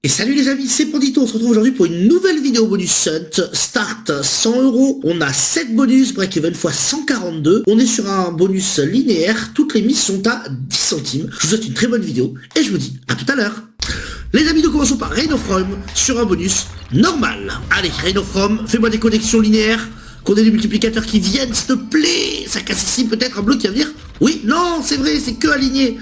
Et salut les amis, c'est Pandito, on se retrouve aujourd'hui pour une nouvelle vidéo bonus Hunt. Start 100 €, on a 7 bonus, break even x 142, on est sur un bonus linéaire, toutes les mises sont à 10 centimes. Je vous souhaite une très bonne vidéo et je vous dis à tout à l'heure. Les amis, nous commençons par Reign of Rome sur un bonus normal. Allez, Reign of Rome, fais-moi des connexions linéaires, qu'on ait des multiplicateurs qui viennent, s'il te plaît. Ça casse ici peut-être un bloc qui va venir. Oui, non, c'est vrai, c'est que aligné.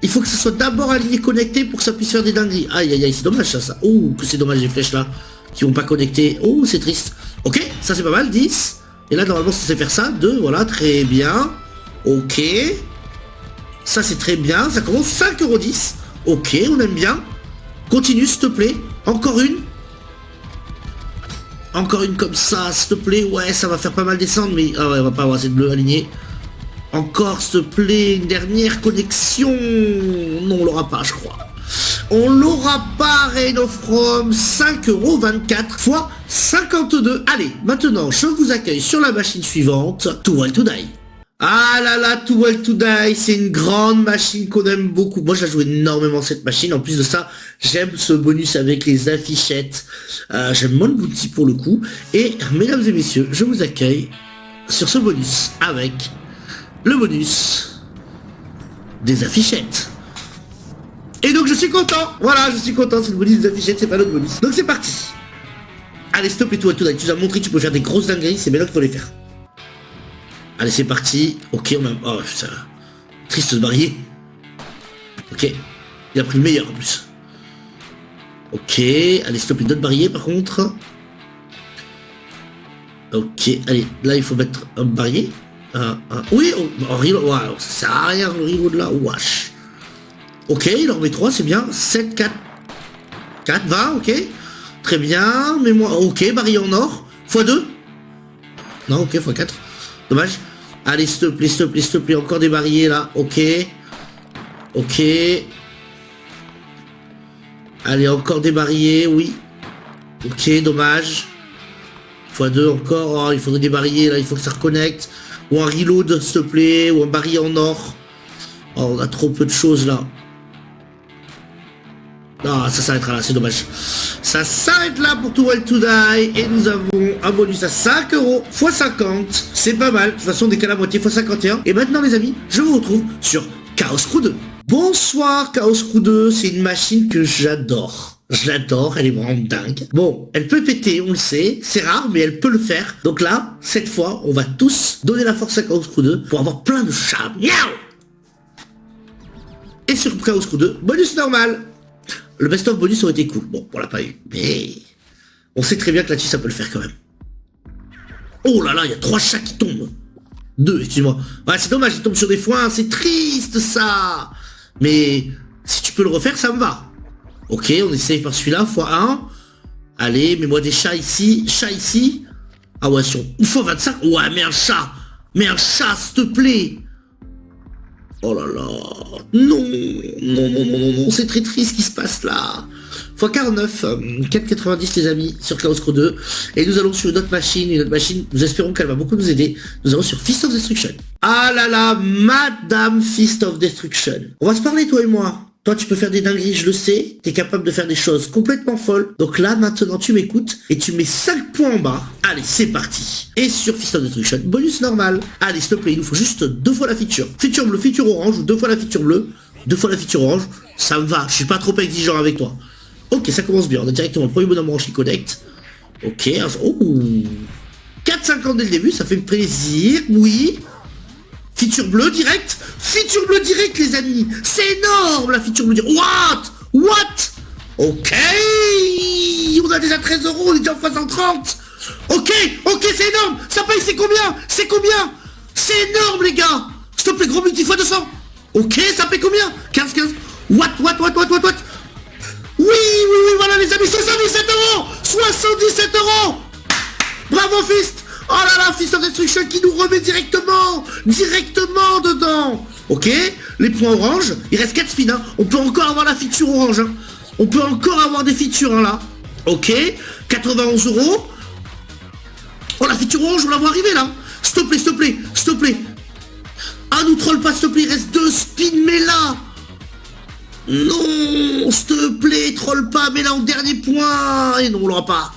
Il faut que ça soit d'abord aligné connecté pour que ça puisse faire des dingueries. Aïe aïe aïe, c'est dommage ça. Oh, que c'est dommage les flèches là, qui vont pas connecter. Oh, c'est triste. Ok, ça c'est pas mal, 10. Et là normalement ça sait faire ça, 2, voilà, très bien. Ok. Ça c'est très bien, ça commence 5,10 €. Ok, on aime bien. Continue s'il te plaît. Encore une. Encore une comme ça, s'il te plaît. Ouais, ça va faire pas mal descendre, mais... Ah ouais, on va pas avoir assez de bleu aligné. Encore, s'il te plaît, une dernière connexion. Non, on l'aura pas, je crois. On l'aura pas, Reign of Rome. 5,24 € x 52. Allez, maintenant, je vous accueille sur la machine suivante. Too Well to Die. Ah là là, Too Well to Die, c'est une grande machine qu'on aime beaucoup. Moi, je la joue énormément cette machine. En plus de ça, j'aime ce bonus avec les affichettes. J'aime Mon Bounty pour le coup. Et, mesdames et messieurs, je vous accueille sur ce bonus avec... le bonus des affichettes. Et donc je suis content. Voilà, je suis content, c'est le bonus des affichettes, c'est pas notre bonus. Donc c'est parti. Allez, stop et tout, tu nous as montré que tu peux faire des grosses dingueries, c'est maintenant qu'il faut les faire. Allez, c'est parti. Ok, on a... Oh, putain. Triste ce barrier. Ok. Il a pris le meilleur en plus. Ok, allez, stop et d'autres barrières par contre. Ok, allez, là il faut mettre un barrier. Oui, reload, wow, ça sert à rien le reload là, wesh. Ok, il en met 3, c'est bien. 7, 4, 4, 20, ok. Très bien, mais moi, ok, barrière en or. x2. Non, ok, x4. Dommage. Allez, s'il te plaît, encore des barrières là, ok. Ok. Allez, encore des barrières, oui. Ok, dommage. x2 encore, oh, il faudrait des barrières là, il faut que ça reconnecte. Ou un reload s'il te plaît, ou un baril en or. Oh, on a trop peu de choses là. Ah, ça s'arrêtera là, c'est dommage. Ça s'arrête là pour Too Well to Die. Et nous avons un bonus à 5 € x 50. C'est pas mal, de toute façon on décale à moitié x 51. Et maintenant les amis, je vous retrouve sur Chaos Crew 2. Bonsoir Chaos Crew 2, c'est une machine que j'adore. Je l'adore, elle est vraiment dingue. Bon, elle peut péter, on le sait, c'est rare, mais elle peut le faire. Donc là, cette fois, on va tous donner la force à Chaos Crew 2 pour avoir plein de chats. Miaou. Et sur Chaos Crew 2, bonus normal. Le best-of bonus aurait été cool. Bon, on l'a pas eu, mais on sait très bien que là-dessus, ça peut le faire quand même. Oh là là, il y a 3 chats qui tombent. 2, excuse-moi. Ouais, c'est dommage, ils tombent sur des foins, c'est triste ça. Mais si tu peux le refaire, ça me va. Ok, on essaye par celui-là, x1. Allez, mets-moi des chats ici. Chat ici. Ah ouais, sur x25. Ouais, mais un chat, s'il te plaît. Oh là là. Non, non, c'est très triste ce qui se passe là. x49, 4,90 les amis, sur Chaos Crew 2. Et nous allons sur une autre machine, nous espérons qu'elle va beaucoup nous aider. Nous allons sur Fist of Destruction. Ah là là, Madame Fist of Destruction. On va se parler toi et moi. Toi, tu peux faire des dingueries, je le sais. T'es capable de faire des choses complètement folles. Donc là, maintenant, tu m'écoutes et tu mets 5 points en bas. Allez, c'est parti. Et sur Fist of Destruction, bonus normal. Allez, s'il te plaît, il nous faut juste 2 fois la feature. Feature bleue, feature orange, ou 2 fois la feature bleue, 2 fois la feature orange. Ça me va, je suis pas trop exigeant avec toi. Ok, ça commence bien. On a directement le premier bonhomme orange qui connecte. Ok, oh. 4,50 dès le début, ça fait plaisir, oui. Feature bleue direct, les amis. C'est énorme la feature bleue direct. What? Ok. On a déjà 13 €, on est déjà en x 130. Ok, c'est énorme. Ça paye, c'est combien? C'est énorme les gars. S'il te plaît, gros multi x 200. Ok, ça paye combien? 15. What? Oui, voilà les amis, 77 €. 77 €. Bravo Fist. Oh là là, Fist of Destruction qui nous remet directement dedans. Ok, les points orange, il reste 4 spins, hein. On peut encore avoir la feature orange, hein. On peut encore avoir des features hein, là. Ok, 91 €. Oh la feature orange, on la voit arriver là. S'il te plaît. Ah nous troll pas s'il te plaît, il reste 2 spins mais là. Non, s'il te plaît, troll pas, mais là en dernier point. Et non, on l'aura pas.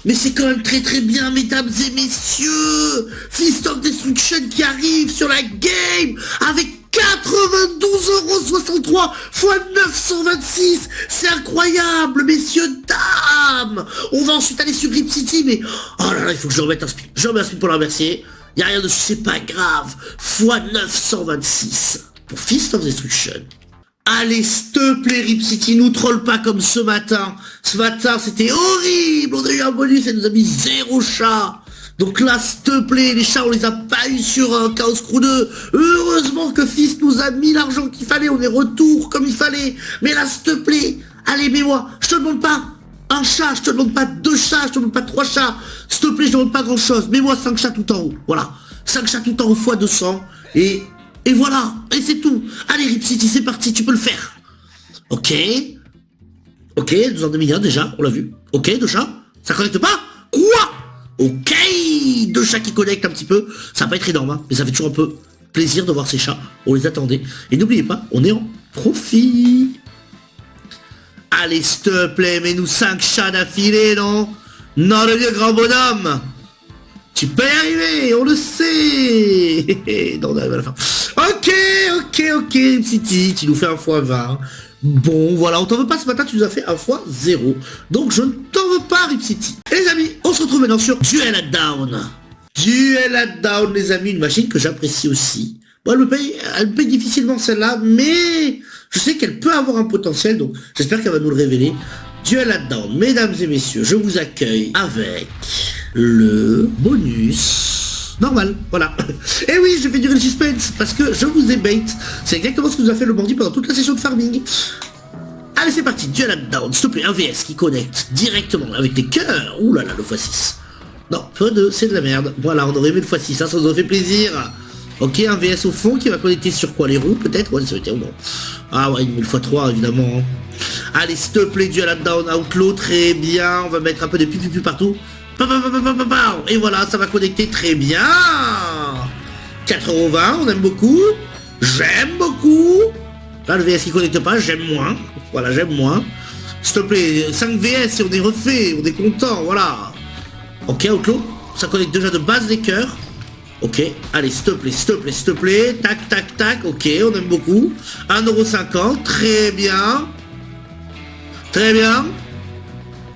Mais c'est quand même très très bien, mesdames et messieurs. Fist of Destruction qui arrive sur la game avec 92,63 fois 926. C'est incroyable, messieurs, dames. On va ensuite aller sur Rip City, mais... Oh là là, il faut que je remette un spin. Je remets un spin pour la remercier. Il n'y a rien dessus, c'est pas grave. Fois 926 pour Fist of Destruction. Allez, s'il te plaît, Rip City, nous troll pas comme ce matin. Ce matin, c'était horrible. On a eu un bonus et nous a mis 0 chat. Donc là, s'il te plaît, les chats, on les a pas eu sur un Chaos Crew 2. Heureusement que Fist nous a mis l'argent qu'il fallait. On est retour comme il fallait. Mais là, s'il te plaît, allez, mets-moi. Je te demande pas un chat, je te demande pas 2 chats, je te demande pas 3 chats. S'il te plaît, je te demande pas grand chose. Mets-moi 5 chats tout en haut. Voilà. 5 chats tout en haut fois 200. Et voilà, et c'est tout. Allez, Rip City, c'est parti, tu peux le faire. Ok, nous en avons mis un déjà, on l'a vu. Ok, 2 chats, ça connecte pas? Quoi? Ok, 2 chats qui connectent un petit peu. Ça va pas être énorme, hein, mais ça fait toujours un peu plaisir de voir ces chats. On les attendait. Et n'oubliez pas, on est en profit. Allez, s'il te plaît, mets-nous 5 chats d'affilée, non? Non, le vieux grand bonhomme. Tu peux y arriver, on le sait. Non, on arrive à la fin. Ok, Rip City, tu nous fais 1 fois 20. Bon, voilà, on t'en veut pas ce matin, tu nous as fait 1 fois 0. Donc je ne t'en veux pas, Rip City. Et les amis, on se retrouve maintenant sur Duel at Down. Duel at Down, les amis, une machine que j'apprécie aussi. Bon, elle me paye difficilement celle-là, mais je sais qu'elle peut avoir un potentiel, donc j'espère qu'elle va nous le révéler. Duel at Down, mesdames et messieurs, je vous accueille avec le bonus normal, voilà. Et oui, j'ai fait durer le suspense parce que je vous ai bait. C'est exactement ce que nous a fait le bandit pendant toute la session de farming. Allez, c'est parti, Duel at Down, s'il te plaît, un VS qui connecte directement avec les cœurs. Ouh là là, le x6. Non, x2, c'est de la merde. Voilà, on aurait aimé le x6, ça nous aurait fait plaisir. Ok, un VS au fond qui va connecter sur quoi, les roues peut-être? Ouais, ça aurait été bon. Ah ouais, il met le x3 évidemment. Allez, s'il te plaît, Duel at Down, Outlaw, très bien. On va mettre un peu de pipi partout. Et voilà, ça va connecter très bien. 4,20€, on aime beaucoup. J'aime beaucoup. Là, le VS qui connecte pas, j'aime moins. Voilà, j'aime moins. S'il te plaît, 5 VS et on est refait, on est content, voilà. Ok, Outlaw, ça connecte déjà de base les cœurs. Ok, allez, s'il te plaît. Tac, tac, tac, ok, on aime beaucoup. 1,50€, très bien. Très bien.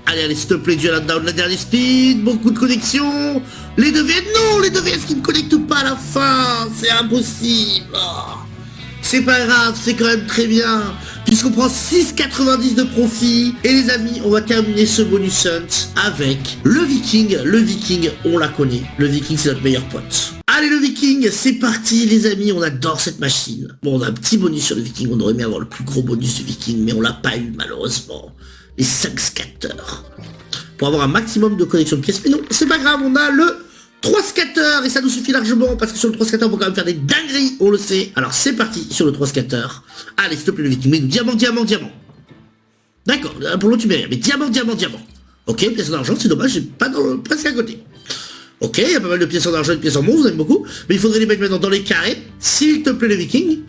Allez, s'il te plaît, Duel at Down, la dernière speed, beaucoup de connexions. Les 2 VS, non, les 2 VS qui ne connectent pas à la fin, c'est impossible. Oh. C'est pas grave, c'est quand même très bien, puisqu'on prend 6,90 de profit. Et les amis, on va terminer ce bonus hunt avec le Viking. Le Viking, on la connaît. Le Viking, c'est notre meilleur pote. Allez, le Viking, c'est parti, les amis, on adore cette machine. Bon, on a un petit bonus sur le Viking, on aurait aimé avoir le plus gros bonus du Viking, mais on l'a pas eu, malheureusement. Les 5 scatters. Pour avoir un maximum de connexion de pièces, mais non, c'est pas grave, on a le 3 scatters, et ça nous suffit largement, parce que sur le 3 scatters, on peut quand même faire des dingueries, on le sait. Alors, c'est parti sur le 3 scatters. Allez, s'il te plaît, le Viking, mais nous, diamant. D'accord, pour l'autre, tu mets rien, mais diamant. Ok, pièces en argent, c'est dommage, j'ai pas presque à côté. Ok, il y a pas mal de pièces en argent et de pièces en monstre, vous aimez beaucoup, mais il faudrait les mettre maintenant dans les carrés. S'il te plaît, le Viking.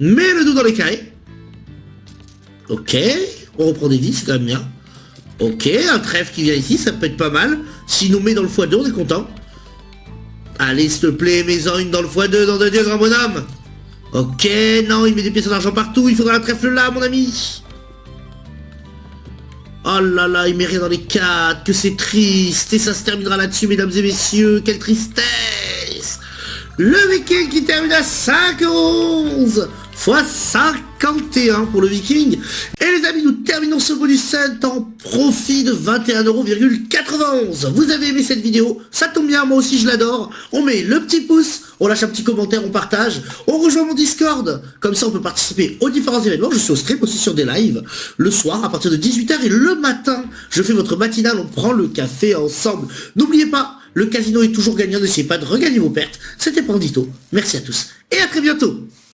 Mets le dos dans les carrés. Ok, on reprend des vies, c'est quand même bien. Ok, un trèfle qui vient ici, ça peut être pas mal. S'il nous met dans le x2, on est content. Allez, s'il te plaît, mets-en une dans le x2, dans de Dieu, grand bonhomme. Ok, non, il met des pièces en argent partout, il faudra un trèfle là, mon ami. Oh là là, il met rien dans les 4, que c'est triste. Et ça se terminera là-dessus, mesdames et messieurs, quelle tristesse. Le Viking qui termine à 5,11 fois 51 pour le Viking. Et les amis, nous terminons ce bonus hunt en profit de 21,91€. Vous avez aimé cette vidéo? Ça tombe bien, moi aussi je l'adore. On met le petit pouce, on lâche un petit commentaire, on partage. On rejoint mon Discord. Comme ça, on peut participer aux différents événements. Je suis au stream aussi sur des lives le soir à partir de 18h et le matin, je fais votre matinale, on prend le café ensemble. N'oubliez pas, le casino est toujours gagnant, n'essayez pas de regagner vos pertes. C'était Pandito. Merci à tous et à très bientôt.